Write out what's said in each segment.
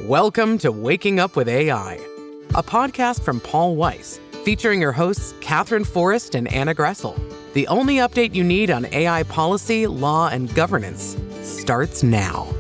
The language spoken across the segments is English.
Welcome to Waking Up with AI, a podcast from Paul Weiss, featuring your hosts Katherine Forrest and Anna Gressel. The only update you need on AI policy, law, and governance starts now.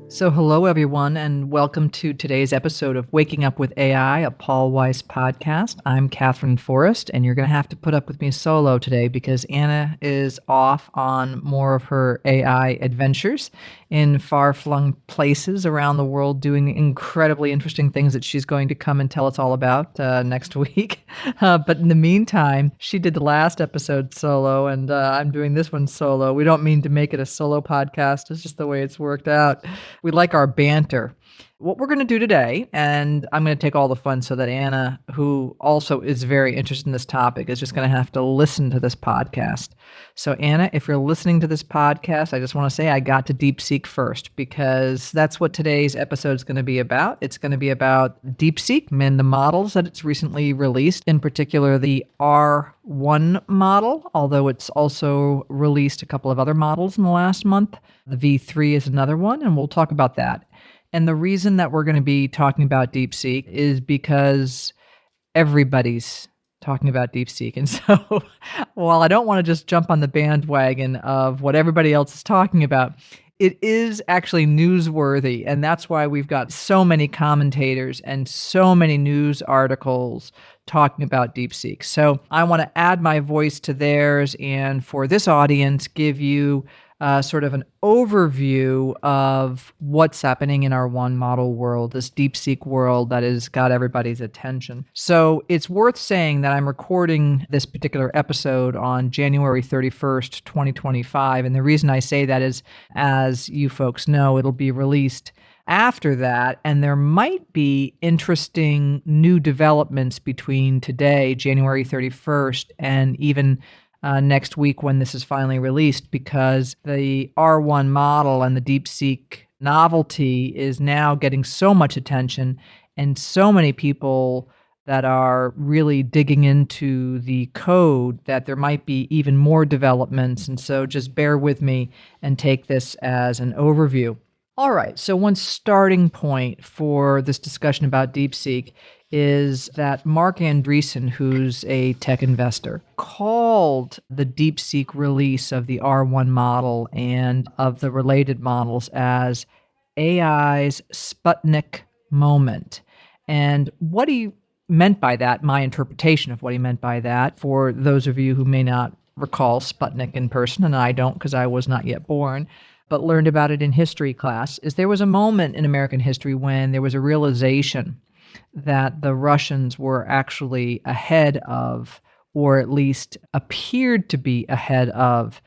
So hello, everyone, and welcome to today's episode of Waking Up with AI, a Paul Weiss podcast. I'm Katherine Forrest, and you're going to have to put up with me solo today because Anna is off on more of her AI adventures in far-flung places around the world doing incredibly interesting things that she's going to come and tell us all about next week. But in the meantime, she did the last episode solo, and I'm doing this one solo. We don't mean to make it a solo podcast. It's just the way it's worked out. We like our banter. What we're going to do today, and I'm going to take all the fun so that Anna, who also is very interested in this topic, is just going to have to listen to this podcast. So Anna, if you're listening to this podcast, I just want to say I got to DeepSeek first because that's what today's episode is going to be about. It's going to be about DeepSeek and the models that it's recently released, in particular the R1 model, although it's also released a couple of other models in the last month. The V3 is another one, and we'll talk about that. And the reason that we're going to be talking about DeepSeek is because everybody's talking about DeepSeek. And so while I don't want to just jump on the bandwagon of what everybody else is talking about, it is actually newsworthy. And that's why we've got so many commentators and so many news articles talking about DeepSeek. So I want to add my voice to theirs and for this audience, give you sort of an overview of what's happening in our one model world, this DeepSeek world that has got everybody's attention. So it's worth saying that I'm recording this particular episode on January 31st, 2025. And the reason I say that is, as you folks know, it'll be released after that, and there might be interesting new developments between today, January 31st, and even next week when this is finally released, because the R1 model and the DeepSeek novelty is now getting so much attention and so many people that are really digging into the code that there might be even more developments. And so just bear with me and take this as an overview. All right, so one starting point for this discussion about DeepSeek is that Marc Andreessen, who's a tech investor, called the DeepSeek release of the R1 model and of the related models as AI's Sputnik moment. And what he meant by that, my interpretation of what he meant by that, for those of you who may not recall Sputnik in person, and I don't because I was not yet born, but learned about it in history class, is there was a moment in American history when there was a realization that the Russians were actually ahead of, or at least appeared to be ahead of,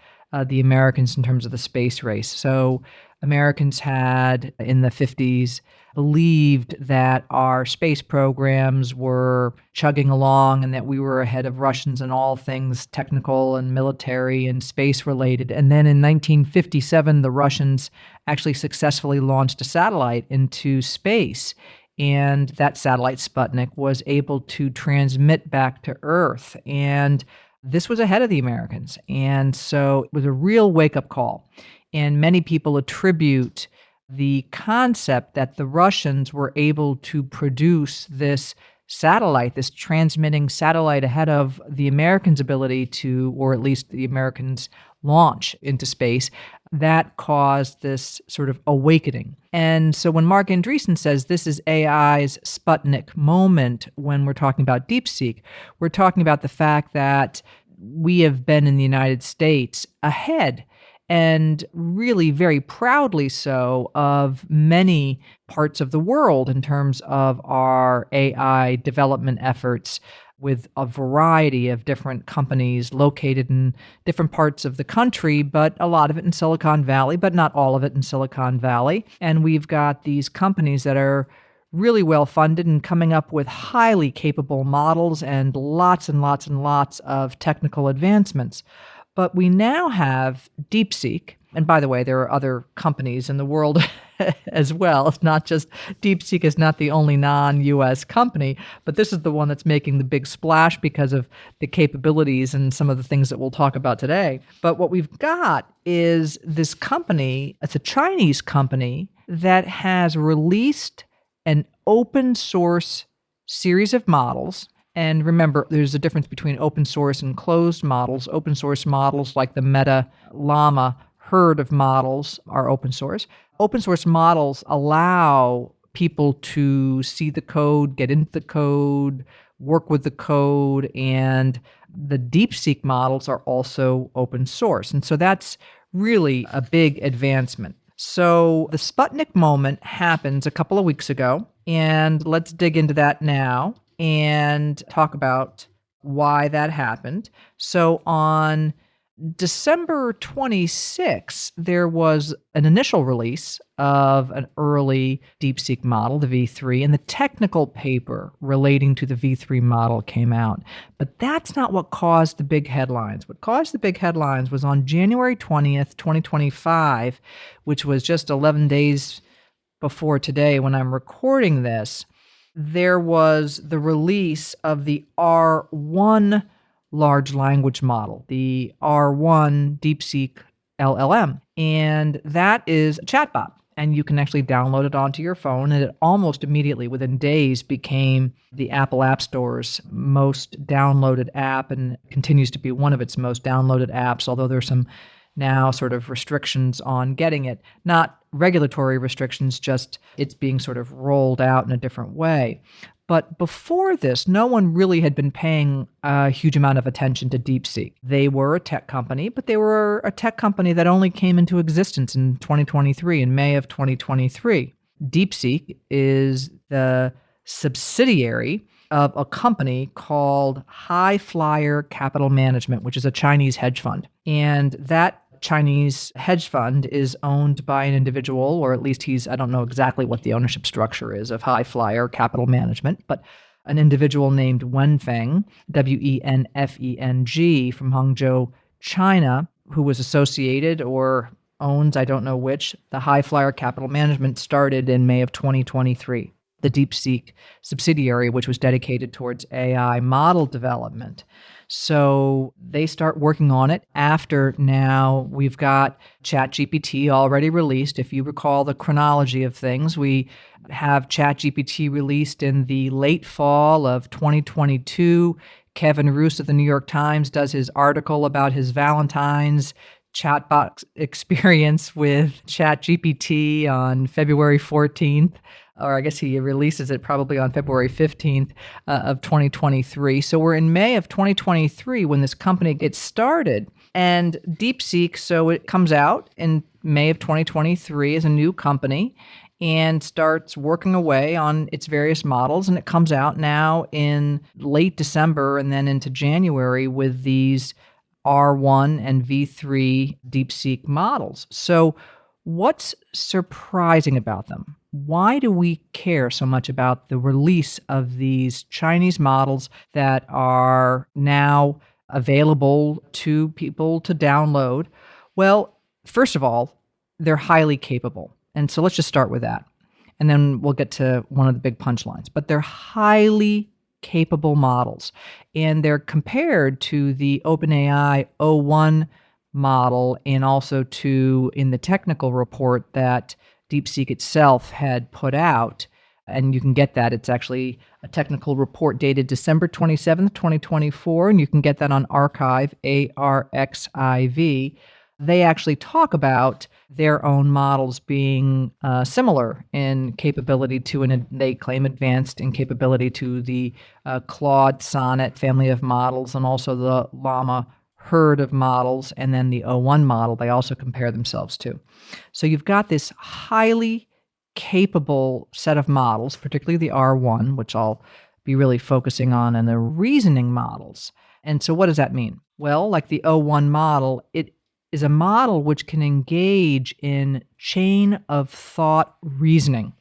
the Americans in terms of the space race. So Americans had, in the 50s, believed that our space programs were chugging along and that we were ahead of Russians in all things technical and military and space related. And then in 1957, the Russians actually successfully launched a satellite into space. And that satellite, Sputnik, was able to transmit back to Earth. And this was ahead of the Americans. And so it was a real wake-up call. And many people attribute the concept that the Russians were able to produce this satellite, this transmitting satellite ahead of the Americans' ability to, or at least the Americans' launch into space, that caused this sort of awakening. And so when Marc Andreessen says this is AI's Sputnik moment when we're talking about DeepSeek, we're talking about the fact that we have been in the United States ahead, and really very proudly so, of many parts of the world in terms of our AI development efforts, with a variety of different companies located in different parts of the country, but a lot of it in Silicon Valley, but not all of it in Silicon Valley. And we've got these companies that are really well funded and coming up with highly capable models and lots and lots and lots of technical advancements. But we now have DeepSeek. And by the way, there are other companies in the world as well. It's not just, DeepSeek is not the only non-US company, but this is the one that's making the big splash because of the capabilities and some of the things that we'll talk about today. But what we've got is this company, it's a Chinese company that has released an open source series of models. And remember, there's a difference between open source and closed models. Open source models like the Meta Llama herd of models are open source. Open source models allow people to see the code, get into the code, work with the code, and the DeepSeek models are also open source. And so that's really a big advancement. So the Sputnik moment happens a couple of weeks ago, and let's dig into that now and talk about why that happened. So on December 26th, there was an initial release of an early DeepSeek model, the V3, and the technical paper relating to the V3 model came out. But that's not what caused the big headlines. What caused the big headlines was on January 20th, 2025, which was just 11 days before today when I'm recording this, there was the release of the R1 large language model, the R1 DeepSeek LLM. And that is a chatbot. And you can actually download it onto your phone. And it almost immediately, within days, became the Apple App Store's most downloaded app and continues to be one of its most downloaded apps, although there's some now sort of restrictions on getting it. Not regulatory restrictions, just it's being sort of rolled out in a different way. But before this, no one really had been paying a huge amount of attention to DeepSeek. They were a tech company, but they were a tech company that only came into existence in 2023, in May of 2023. DeepSeek is the subsidiary of a company called High Flyer Capital Management, which is a Chinese hedge fund. And that Chinese hedge fund is owned by an individual, or at least I don't know exactly what the ownership structure is of High Flyer Capital Management, but an individual named Wenfeng, Wenfeng, from Hangzhou, China, who was associated or owns, I don't know which, the High Flyer Capital Management started in May of 2023, the DeepSeek subsidiary, which was dedicated towards AI model development. So they start working on it after now we've got ChatGPT already released. If you recall the chronology of things, we have ChatGPT released in the late fall of 2022. Kevin Roose of the New York Times does his article about his Valentine's chatbot experience with ChatGPT on February 14th. Or I guess he releases it probably on February 15th of 2023. So we're in May of 2023 when this company gets started. And DeepSeek, so it comes out in May of 2023 as a new company and starts working away on its various models. And it comes out now in late December and then into January with these R1 and V3 DeepSeek models. So what's surprising about them? Why do we care so much about the release of these Chinese models that are now available to people to download? Well, first of all, they're highly capable. And so let's just start with that. And then we'll get to one of the big punchlines. But they're highly capable models. And they're compared to the OpenAI O1 model and also in the technical report that DeepSeek itself had put out. And you can get that. It's actually a technical report dated December 27th, 2024. And you can get that on Archive, ARXIV. They actually talk about their own models being similar in capability to, and they claim advanced in capability to the Claude Sonnet family of models and also the Llama herd of models, and then the O1 model they also compare themselves to. So you've got this highly capable set of models, particularly the R1, which I'll be really focusing on, and the reasoning models. And so what does that mean? Well, like the O1 model, it is a model which can engage in chain of thought reasoning,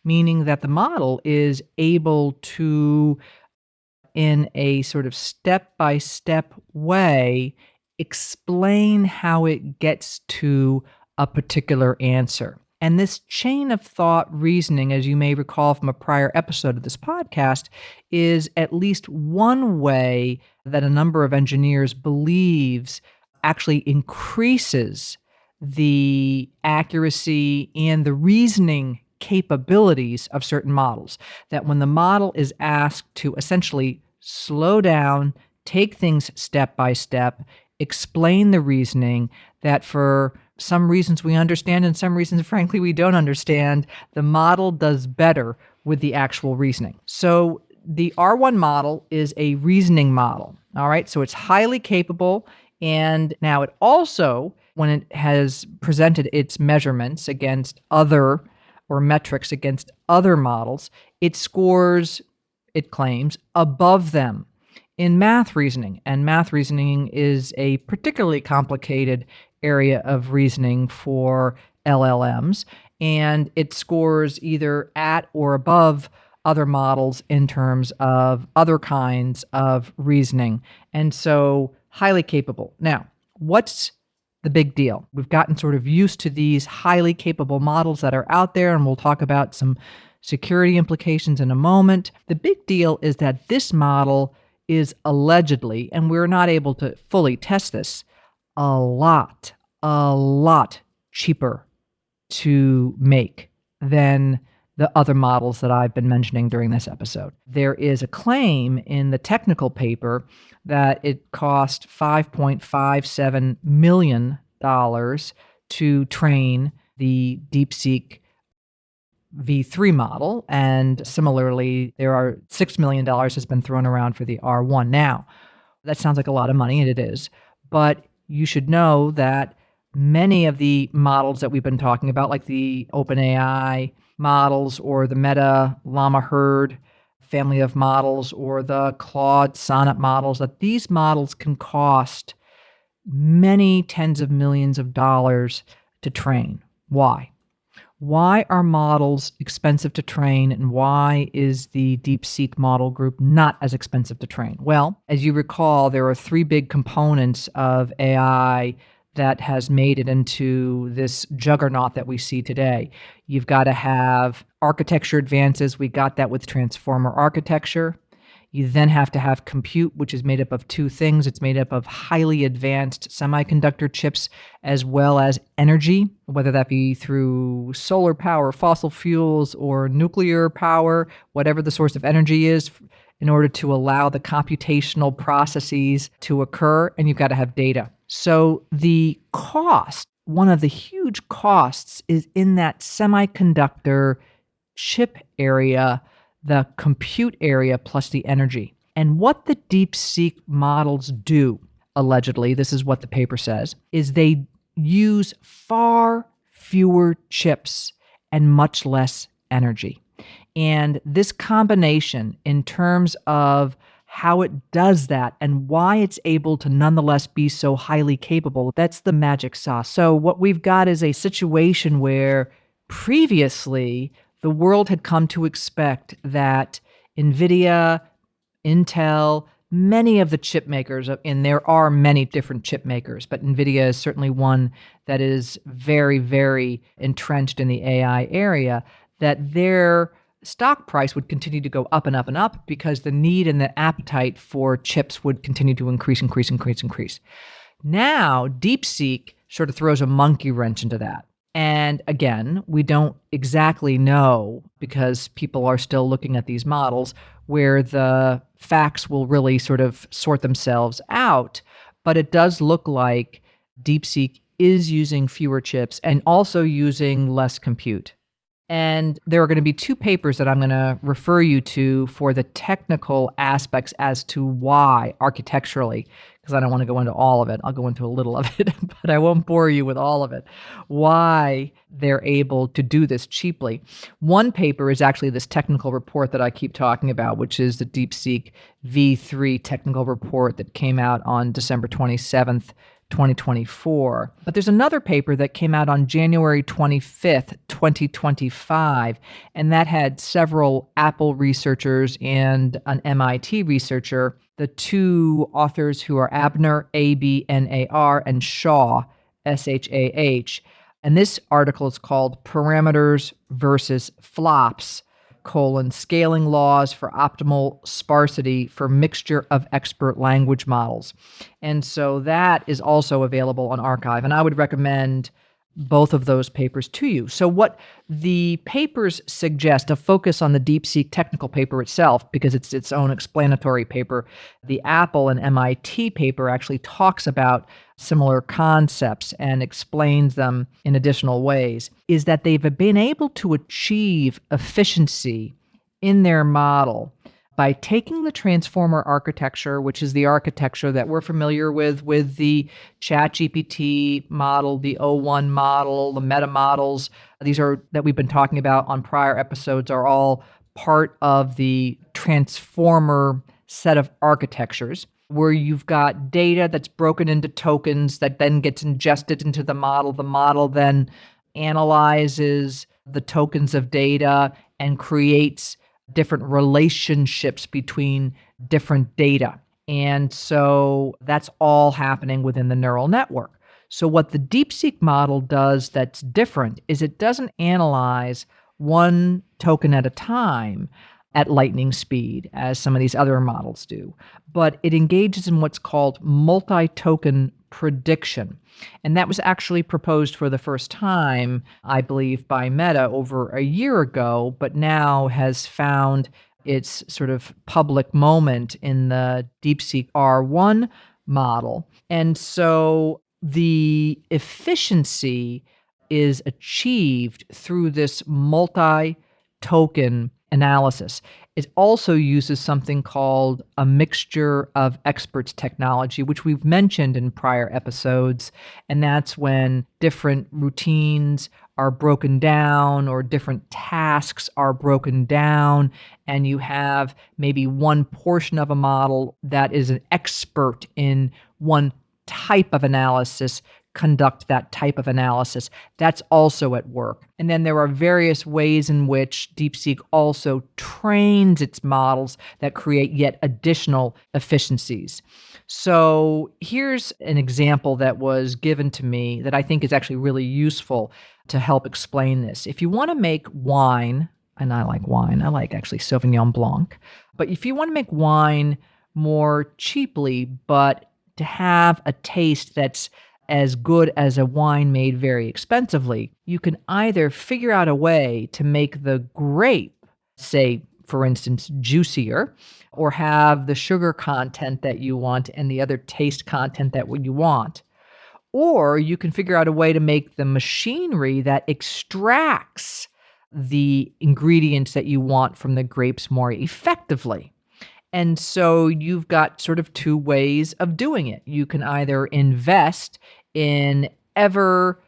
meaning that the model is able to, in a sort of step-by-step way, explain how it gets to a particular answer. And this chain of thought reasoning, as you may recall from a prior episode of this podcast, is at least one way that a number of engineers believes actually increases the accuracy and the reasoning capabilities of certain models. That when the model is asked to essentially slow down, take things step by step, explain the reasoning, that for some reasons we understand and some reasons, frankly, we don't understand, the model does better with the actual reasoning. So the R1 model is a reasoning model. All right. So it's highly capable. And now it also, when it has presented its measurements against other or metrics against other models, it scores, it claims, above them in math reasoning. And math reasoning is a particularly complicated area of reasoning for LLMs. And it scores either at or above other models in terms of other kinds of reasoning. And so highly capable. Now, what's the big deal? We've gotten sort of used to these highly capable models that are out there, and we'll talk about some security implications in a moment. The big deal is that this model is allegedly, and we're not able to fully test this, a lot cheaper to make than the other models that I've been mentioning during this episode. There is a claim in the technical paper that it cost $5.57 million to train the DeepSeek V3 model. And similarly, there are $6 million has been thrown around for the R1. Now, that sounds like a lot of money, and it is. But you should know that many of the models that we've been talking about, like the OpenAI models or the Meta Llama Herd family of models or the Claude Sonnet models, that these models can cost many tens of millions of dollars to train. Why? Why are models expensive to train, and why is the DeepSeek model group not as expensive to train? Well, as you recall, there are three big components of AI that has made it into this juggernaut that we see today. You've got to have architecture advances. We got that with transformer architecture. You then have to have compute, which is made up of two things. It's made up of highly advanced semiconductor chips as well as energy, whether that be through solar power, fossil fuels, or nuclear power, whatever the source of energy is, in order to allow the computational processes to occur. And you've got to have data. So the cost, one of the huge costs, is in that semiconductor chip area, the compute area, plus the energy. And what the DeepSeek models do, allegedly, this is what the paper says, is they use far fewer chips and much less energy. And this combination, in terms of how it does that and why it's able to nonetheless be so highly capable, that's the magic sauce. So what we've got is a situation where previously the world had come to expect that NVIDIA, Intel, many of the chip makers, and there are many different chip makers, but NVIDIA is certainly one that is very, very entrenched in the AI area, that their stock price would continue to go up and up and up because the need and the appetite for chips would continue to increase. Now, DeepSeek sort of throws a monkey wrench into that. And again, we don't exactly know, because people are still looking at these models, where the facts will really sort of sort themselves out. But it does look like DeepSeek is using fewer chips and also using less compute. And there are going to be two papers that I'm going to refer you to for the technical aspects as to why architecturally, because I don't want to go into all of it. I'll go into a little of it, but I won't bore you with all of it, why they're able to do this cheaply. One paper is actually this technical report that I keep talking about, which is the DeepSeek V3 technical report that came out on December 27th, 2024. But there's another paper that came out on January 25th, 2025, and that had several Apple researchers and an MIT researcher, the two authors who are Abner, Abnar, and Shah, Shah. And this article is called Parameters versus Flops, scaling laws for optimal sparsity for mixture of expert language models. And so that is also available on arXiv. And I would recommend both of those papers to you. So what the papers suggest, to focus on the DeepSeek technical paper itself, because it's its own explanatory paper, the Apple and MIT paper actually talks about similar concepts and explains them in additional ways, is that they've been able to achieve efficiency in their model by taking the transformer architecture, which is the architecture that we're familiar with the ChatGPT model, the O1 model, the meta models. These are that we've been talking about on prior episodes, are all part of the transformer set of architectures, where you've got data that's broken into tokens that then gets ingested into the model. The model then analyzes the tokens of data and creates different relationships between different data. And so that's all happening within the neural network. So what the DeepSeek model does that's different is it doesn't analyze one token at a time at lightning speed, as some of these other models do, but it engages in what's called multi-token prediction. And that was actually proposed for the first time, I believe, by Meta over a year ago, but now has found its sort of public moment in the DeepSeek R1 model. And so the efficiency is achieved through this multi-token analysis. It also uses something called a mixture of experts technology, which we've mentioned in prior episodes. And that's when different routines are broken down or different tasks are broken down, and you have maybe one portion of a model that is an expert in one type of analysis conduct that type of analysis. That's also at work. And then there are various ways in which DeepSeek also trains its models that create yet additional efficiencies. So here's an example that was given to me that I think is actually really useful to help explain this. If you want to make wine, and I like wine, I like actually Sauvignon Blanc, but if you want to make wine more cheaply, but to have a taste that's as good as a wine made very expensively, you can either figure out a way to make the grape, say, for instance, juicier, or have the sugar content that you want and the other taste content that you want. Or you can figure out a way to make the machinery that extracts the ingredients that you want from the grapes more effectively. And so you've got sort of two ways of doing it. You can either invest in ever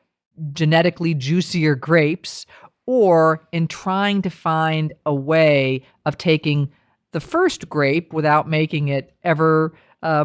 genetically juicier grapes, or in trying to find a way of taking the first grape without making it ever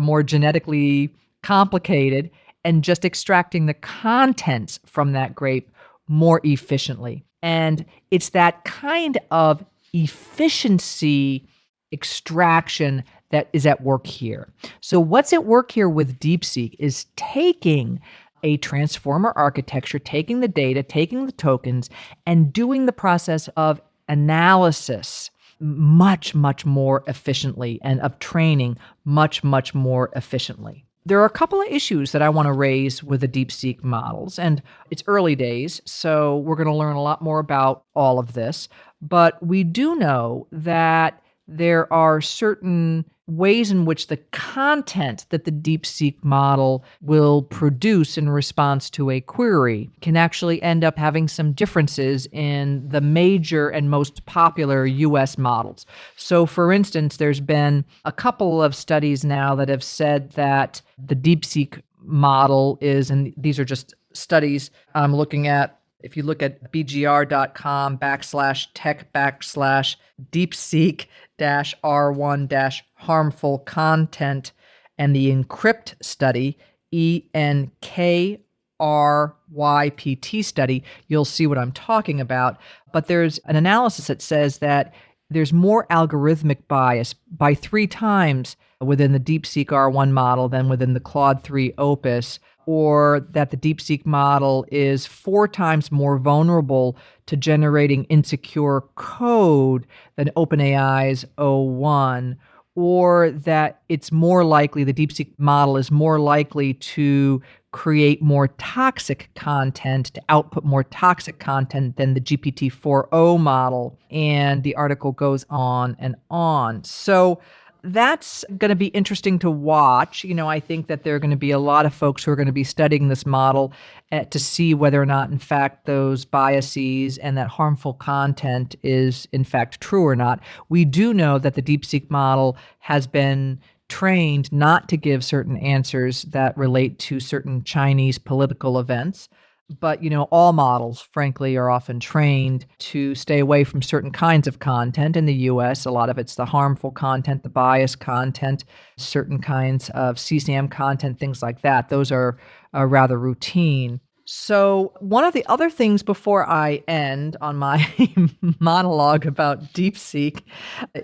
more genetically complicated and just extracting the contents from that grape more efficiently. And it's that kind of efficiency extraction that is at work here. So what's at work here with DeepSeek is taking a transformer architecture, taking the data, taking the tokens, and doing the process of analysis much, much more efficiently, and of training much, much more efficiently. There are a couple of issues that I want to raise with the DeepSeek models, and it's early days, so we're going to learn a lot more about all of this. But we do know that there are certain ways in which the content that the DeepSeek model will produce in response to a query can actually end up having some differences in the major and most popular US models. So, for instance, there's been a couple of studies now that have said that the DeepSeek model is, and these are just studies I'm looking at, if you look at bgr.com/tech/DeepSeek-R1-harmful content and the Encrypt study, ENKRYPT study, you'll see what I'm talking about. But there's an analysis that says that there's more algorithmic bias by 3 times within the DeepSeek R1 model than within the Claude 3 Opus, or that the DeepSeek model is 4 times more vulnerable to generating insecure code than OpenAI's O1, or that it's more likely, the DeepSeek model is more likely to create more toxic content, to output more toxic content than the GPT-4o model. And the article goes on and on. So that's going to be interesting to watch. I think that there are going to be a lot of folks who are going to be studying this model to see whether or not, in fact, those biases and that harmful content is, in fact, true or not. We do know that the DeepSeek model has been trained not to give certain answers that relate to certain Chinese political events. But, all models, frankly, are often trained to stay away from certain kinds of content. In the US, a lot of it's the harmful content, the biased content, certain kinds of CSAM content, things like that. Those are rather routine. So one of the other things before I end on my monologue about DeepSeek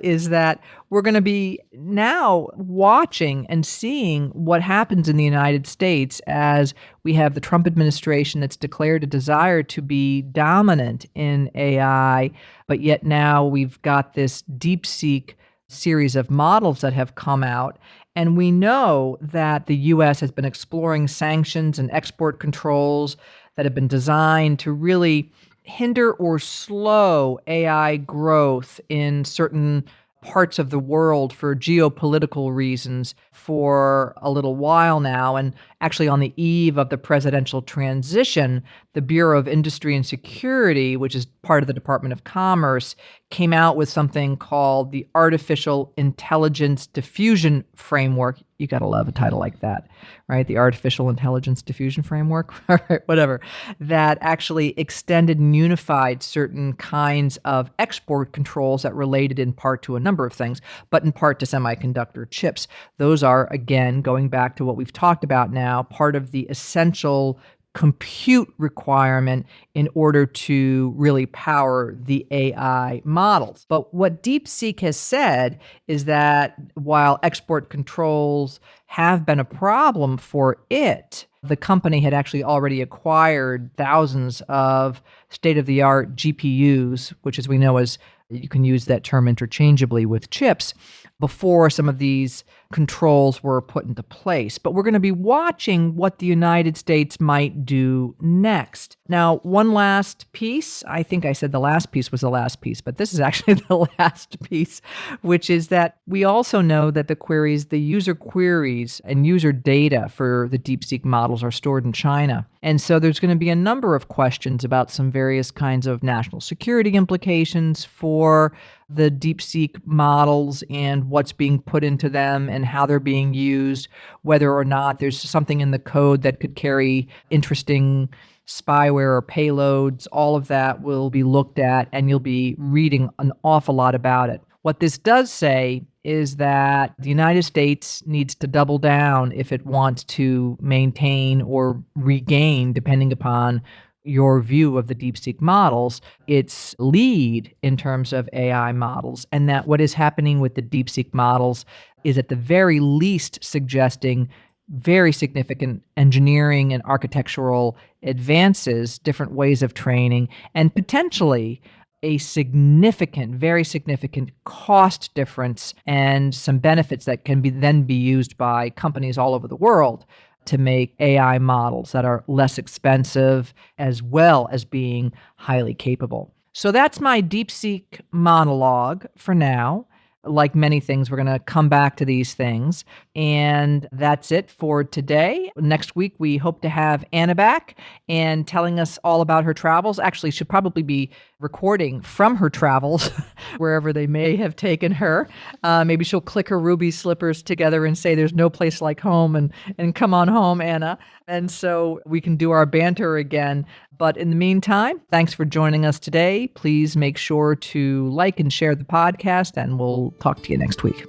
is that we're going to be now watching and seeing what happens in the United States as we have the Trump administration that's declared a desire to be dominant in AI, but yet now we've got this DeepSeek series of models that have come out. And we know that the U.S. has been exploring sanctions and export controls that have been designed to really hinder or slow AI growth in certain parts of the world for geopolitical reasons for a little while now. And actually, on the eve of the presidential transition, the Bureau of Industry and Security, which is part of the Department of Commerce, came out with something called the Artificial Intelligence Diffusion Framework. You got to love a title like that, right? The Artificial Intelligence Diffusion Framework, all right, whatever, that actually extended and unified certain kinds of export controls that related in part to a number of things, but in part to semiconductor chips. Those are, again, going back to what we've talked about now, part of the essential compute requirement in order to really power the AI models. But what DeepSeek has said is that while export controls have been a problem for it, the company had actually already acquired thousands of state-of-the-art GPUs, which, as we know, is you can use that term interchangeably with chips, before some of these controls were put into place. But we're going to be watching what the United States might do next. Now, one last piece, I think I said the last piece was the last piece, but this is actually the last piece, which is that we also know that the user queries and user data for the DeepSeek models are stored in China. And so there's going to be a number of questions about some various kinds of national security implications for the DeepSeek models and what's being put into them and how they're being used, whether or not there's something in the code that could carry interesting spyware or payloads. All of that will be looked at, and you'll be reading an awful lot about it. What this does say is that the United States needs to double down if it wants to maintain or regain, depending upon your view of the DeepSeek models, its lead in terms of AI models, and that what is happening with the DeepSeek models is at the very least suggesting very significant engineering and architectural advances, different ways of training, and potentially a significant, very significant cost difference and some benefits that can then be used by companies all over the world to make AI models that are less expensive as well as being highly capable. So that's my DeepSeek monologue for now. Like many things, we're going to come back to these things. And that's it for today. Next week, we hope to have Anna back and telling us all about her travels. Actually, she'll probably be recording from her travels, wherever they may have taken her. Maybe she'll click her ruby slippers together and say, "There's no place like home," and come on home, Anna. And so we can do our banter again. But in the meantime, thanks for joining us today. Please make sure to like and share the podcast, and we'll talk to you next week.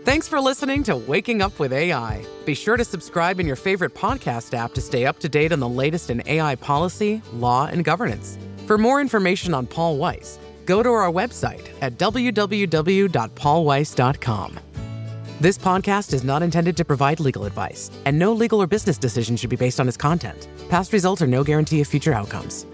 Thanks for listening to Waking Up with AI. Be sure to subscribe in your favorite podcast app to stay up to date on the latest in AI policy, law, and governance. For more information on Paul Weiss, go to our website at www.paulweiss.com. This podcast is not intended to provide legal advice, and no legal or business decision should be based on its content. Past results are no guarantee of future outcomes.